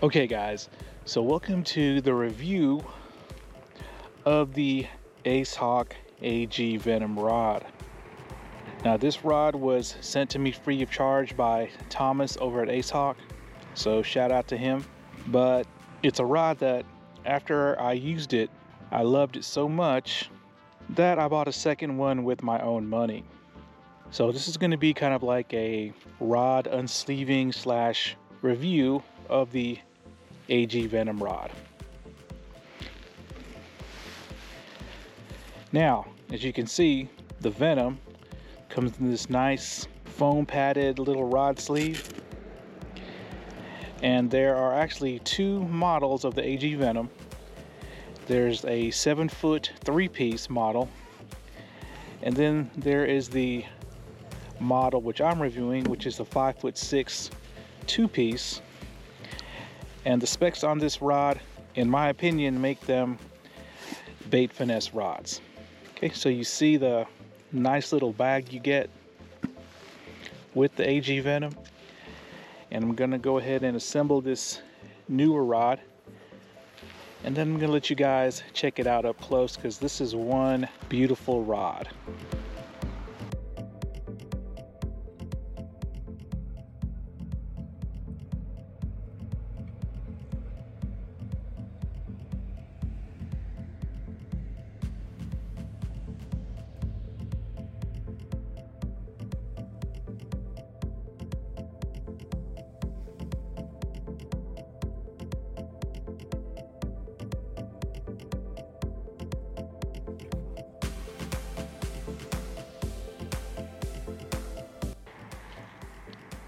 Okay guys, so welcome to the review of the Ace Hawk AG Venom rod. Now this rod was sent to me free of charge by Thomas over at Ace Hawk, so shout out to him. But it's a rod that after I used it, I loved it so much that I bought a second one with my own money. So this is going to be kind of like a rod unsleeving slash review of the AG Venom rod. Now, as you can see, the Venom comes in this nice foam padded little rod sleeve. And there are actually two models of the AG Venom. There's a 7-foot 3-piece model, and then there is the model which I'm reviewing, which is the 5'6" 2-piece. And the specs on this rod, in my opinion, make them bait finesse rods. Okay, so you see the nice little bag you get with the AG Venom. And I'm gonna go ahead and assemble this newer rod. And then I'm gonna let you guys check it out up close, because this is one beautiful rod.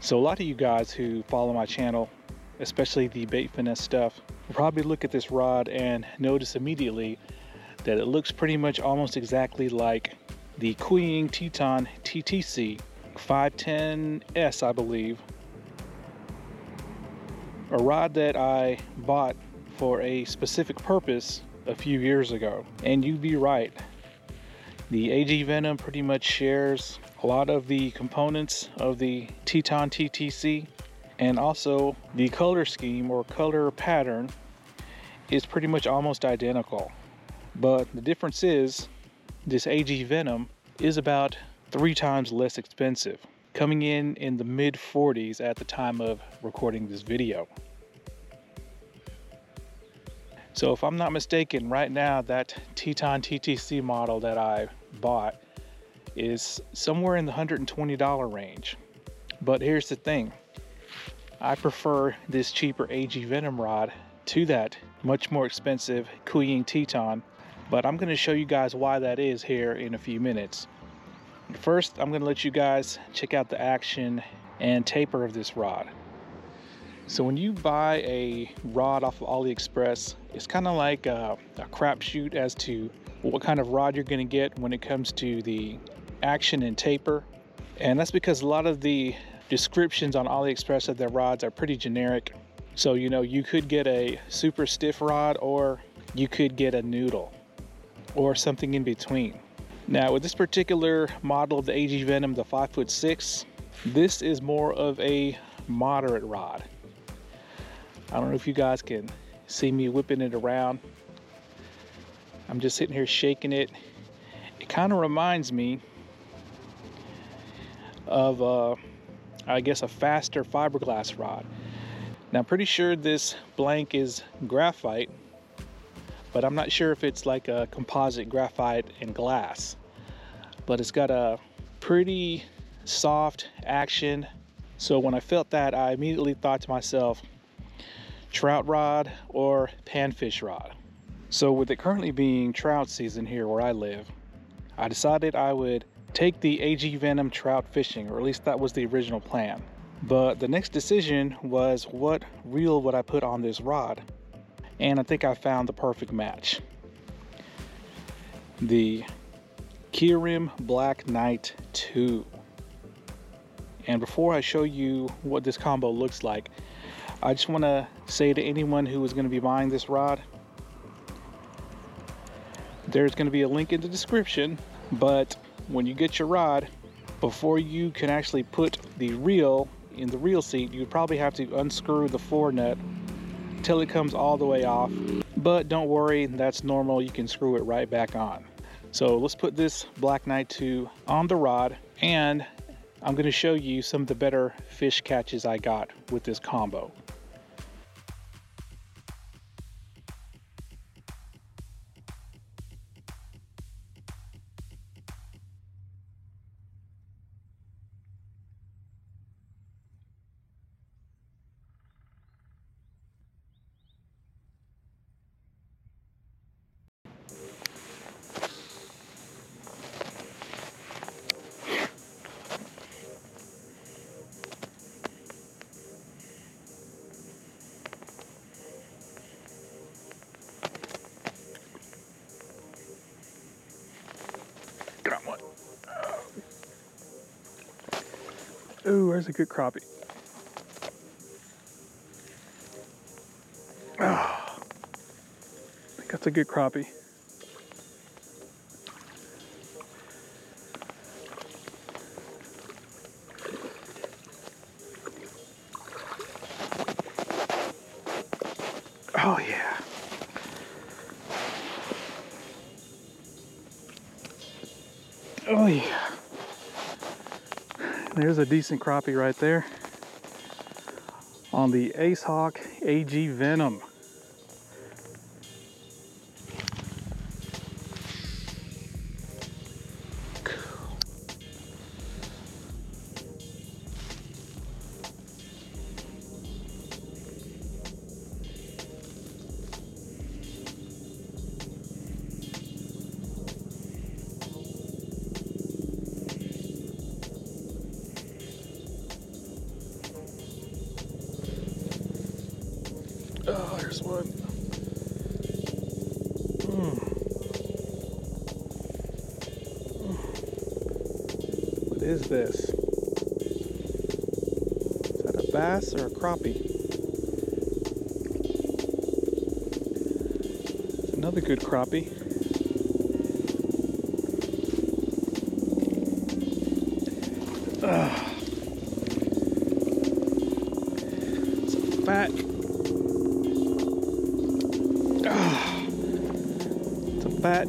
So a lot of you guys who follow my channel, especially the bait finesse stuff, will probably look at this rod and notice immediately that it looks pretty much almost exactly like the Kuiying Teton TTC 510S, I believe. A rod that I bought for a specific purpose a few years ago. And you'd be right. The AG Venom pretty much shares a lot of the components of the Teton TTC, and also the color scheme or color pattern is pretty much almost identical. But the difference is this AG Venom is about 3 times less expensive, coming in the mid 40s at the time of recording this video. So if I'm not mistaken, right now that Teton TTC model that I bought is somewhere in the $120 range. But here's the thing, I prefer this cheaper AG Venom rod to that much more expensive Kuiying Teton, but I'm going to show you guys why that is here in a few minutes. First, I'm going to let you guys check out the action and taper of this rod. So when you buy a rod off of AliExpress, it's kind of like a crapshoot as to what kind of rod you're going to get when it comes to the action and taper. And that's because a lot of the descriptions on AliExpress of their rods are pretty generic. So you know, you could get a super stiff rod, or you could get a noodle, or something in between. Now with this particular model of the AG Venom, the 5'6", this is more of a moderate rod. I don't know if you guys can see me whipping it around. I'm just sitting here shaking it. It kind of reminds me of I guess a faster fiberglass rod. Now I'm pretty sure this blank is graphite, but I'm not sure if it's like a composite graphite and glass. But it's got a pretty soft action. So when I felt that, I immediately thought to myself, trout rod or panfish rod. So with it currently being trout season here where I live, I decided I would take the AG Venom trout fishing, or at least that was the original plan. But the next decision was, what reel would I put on this rod? And I think I found the perfect match. The Kyurem Black Knight 2. And before I show you what this combo looks like, I just want to say to anyone who is going to be buying this rod, there's going to be a link in the description, but when you get your rod, before you can actually put the reel in the reel seat, you would probably have to unscrew the forenut till it comes all the way off. But don't worry, that's normal. You can screw it right back on. So let's put this Black Knight 2 on the rod, and I'm going to show you some of the better fish catches I got with this combo. Got one. Ooh, where's a good crappie? Oh, I think that's a good crappie. Oh yeah. Oh yeah. There's a decent crappie right there on the Ace Hawk AG Venom. Oh, there's one. What is this? Is that a bass or a crappie? It's another good crappie. It's a fat. It's a fat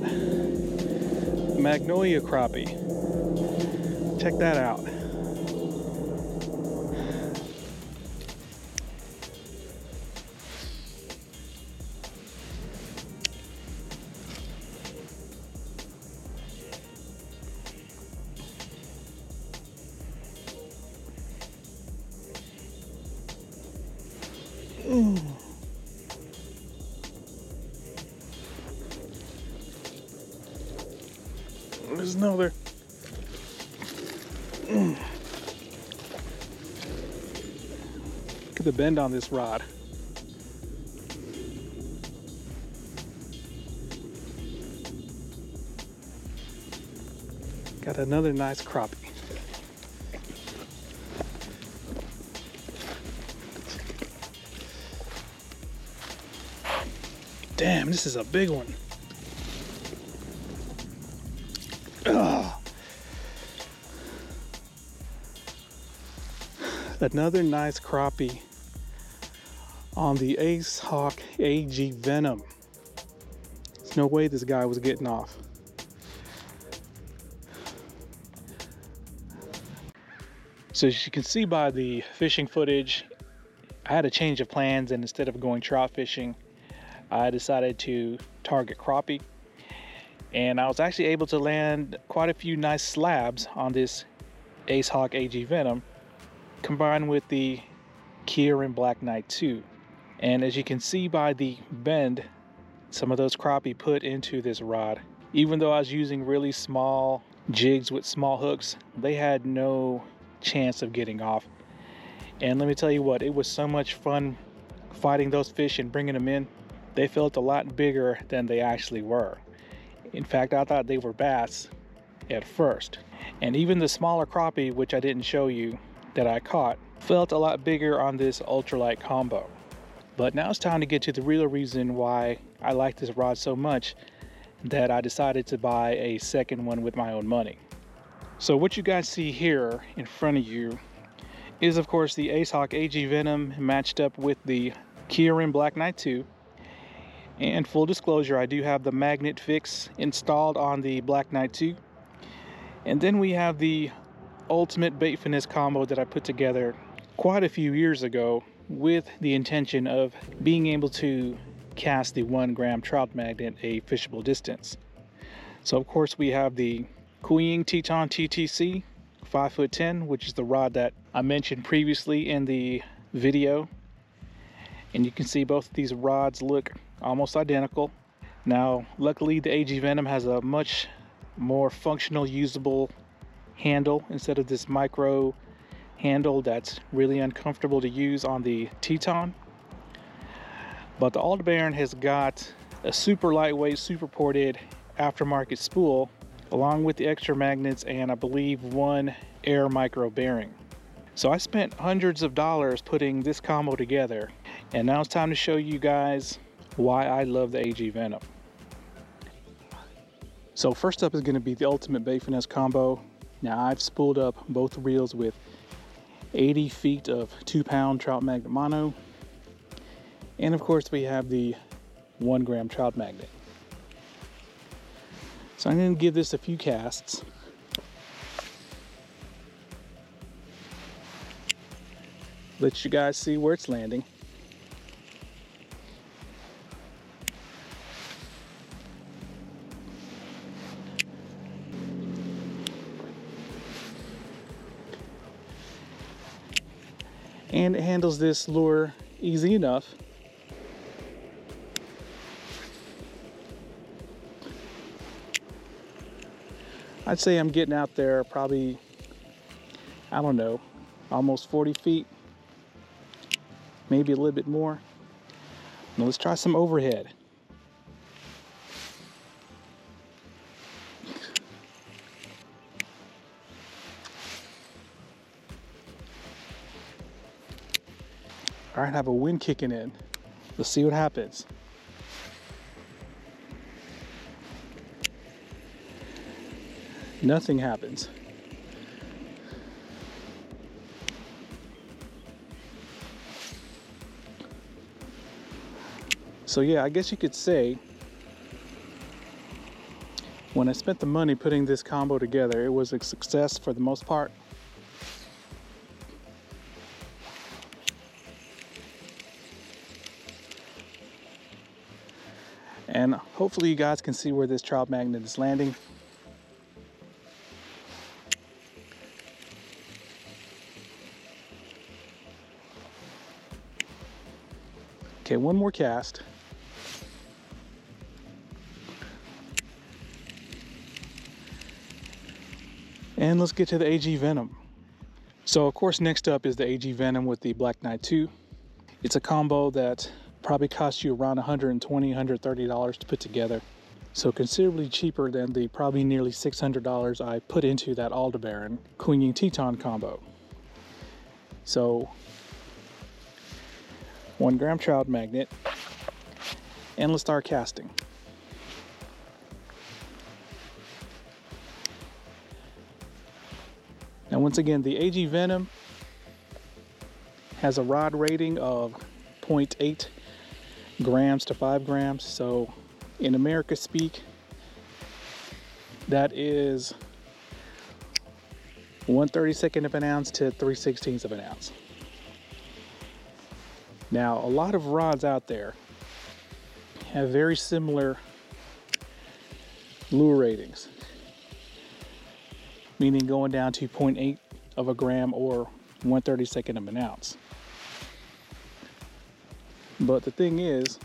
magnolia crappie. Check that out. There's another. Look at the bend on this rod. Got another nice crappie. Damn, this is a big one. Ugh. Another nice crappie on the Ace Hawk AG Venom. There's no way this guy was getting off. So as you can see by the fishing footage, I had a change of plans, and instead of going trout fishing, I decided to target crappie. And I was actually able to land quite a few nice slabs on this Ace Hawk AG Venom, combined with the Kirin Black Knight 2. And as you can see by the bend, some of those crappie put into this rod. Even though I was using really small jigs with small hooks, they had no chance of getting off. And let me tell you what, it was so much fun fighting those fish and bringing them in. They felt a lot bigger than they actually were. In fact, I thought they were bass at first. And even the smaller crappie, which I didn't show you, that I caught, felt a lot bigger on this ultralight combo. But now it's time to get to the real reason why I like this rod so much that I decided to buy a second one with my own money. So what you guys see here in front of you is, of course, the Ace Hawk AG Venom matched up with the Keyring Black Knight 2. And full disclosure, I do have the magnet fix installed on the Black Knight 2. And then we have the ultimate bait finesse combo that I put together quite a few years ago with the intention of being able to cast the 1 gram trout magnet a fishable distance. So of course we have the Kuying Teton TTC 5'10", which is the rod that I mentioned previously in the video. And you can see both of these rods look almost identical. Now, luckily the AG Venom has a much more functional, usable handle instead of this micro handle that's really uncomfortable to use on the Teton. But the ALDEBARAN has got a super lightweight, super ported aftermarket spool along with the extra magnets and I believe 1 air micro bearing. So I spent hundreds of dollars putting this combo together, and now it's time to show you guys why I love the AG Venom. So first up is going to be the ultimate bait finesse combo. Now I've spooled up both reels with 80 feet of 2-pound trout magnet mono, and of course we have the 1 gram trout magnet. So I'm going to give this a few casts. Let you guys see where it's landing. And it handles this lure easy enough. I'd say I'm getting out there probably, I don't know, almost 40 feet, maybe a little bit more. Now let's try some overhead. All right, I have a wind kicking in. Let's see what happens. Nothing happens. So yeah, I guess you could say when I spent the money putting this combo together, it was a success for the most part. And hopefully you guys can see where this trout magnet is landing. Okay, one more cast. And let's get to the AG Venom. So of course next up is the AG Venom with the Black Knight 2. It's a combo that probably costs you around $120, $130 to put together. So considerably cheaper than the probably nearly $600 I put into that ALDEBARAN Kuying Teton combo. So 1 gram trout magnet, and let's start casting. Now once again, the AG Venom has a rod rating of 0.8 grams to 5 grams. So in America speak, that is 1/32 of an ounce to 3/16 of an ounce. Now a lot of rods out there have very similar lure ratings, meaning going down to 0.8 of a gram or 1/32 of an ounce. But the thing is,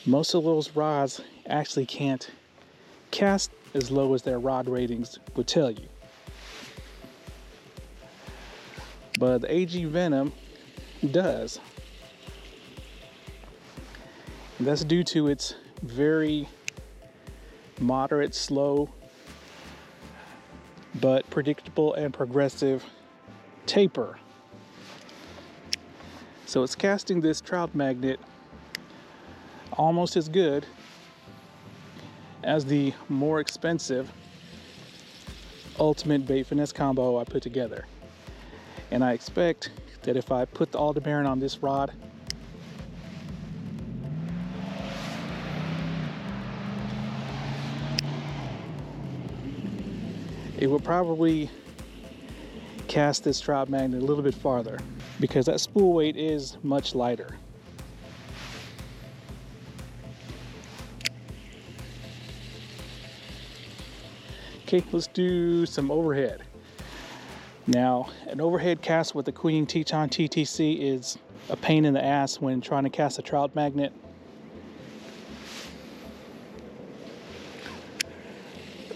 most of those rods actually can't cast as low as their rod ratings would tell you. But the AG Venom does. And that's due to its very moderate, slow, but predictable and progressive taper. So it's casting this trout magnet almost as good as the more expensive ultimate bait finesse combo I put together. And I expect that if I put the ALDEBARAN on this rod, it will probably cast this trout magnet a little bit farther because that spool weight is much lighter. Okay, let's do some overhead. Now, an overhead cast with the Queen Teton TTC is a pain in the ass when trying to cast a trout magnet.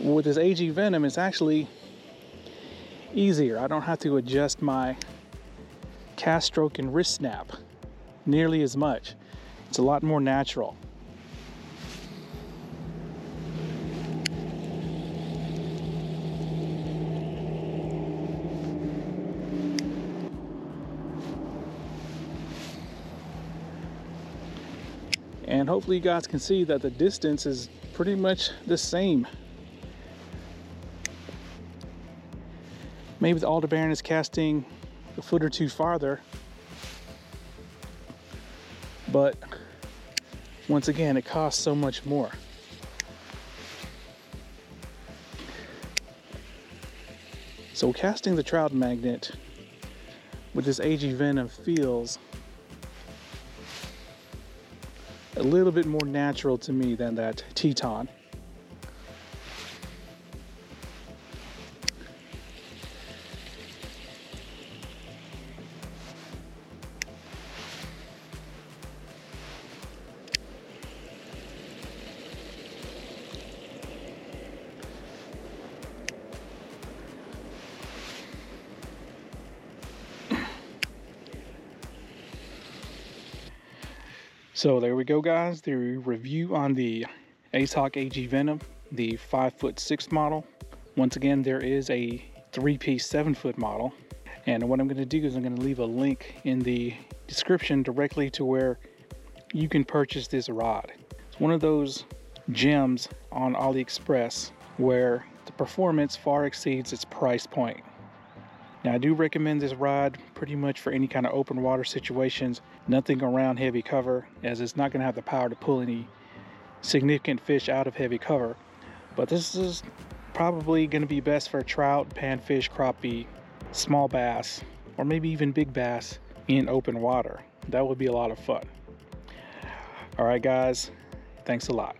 With this AG Venom, it's actually easier. I don't have to adjust my cast stroke and wrist snap nearly as much. It's a lot more natural. And hopefully you guys can see that the distance is pretty much the same. Maybe the ALDEBARAN is casting a foot or two farther, but once again, it costs so much more. So casting the trout magnet with this AG Venom feels a little bit more natural to me than that Teton. So there we go, guys, the review on the Ace Hawk AG Venom, the 5'6" model. Once again, there is a 3-piece 7-foot model, and what I'm going to do is I'm going to leave a link in the description directly to where you can purchase this rod. It's one of those gems on AliExpress where the performance far exceeds its price point. Now, I do recommend this rod pretty much for any kind of open water situations, nothing around heavy cover, as it's not going to have the power to pull any significant fish out of heavy cover. But this is probably going to be best for trout, panfish, crappie, small bass, or maybe even big bass in open water. That would be a lot of fun. All right, guys, thanks a lot.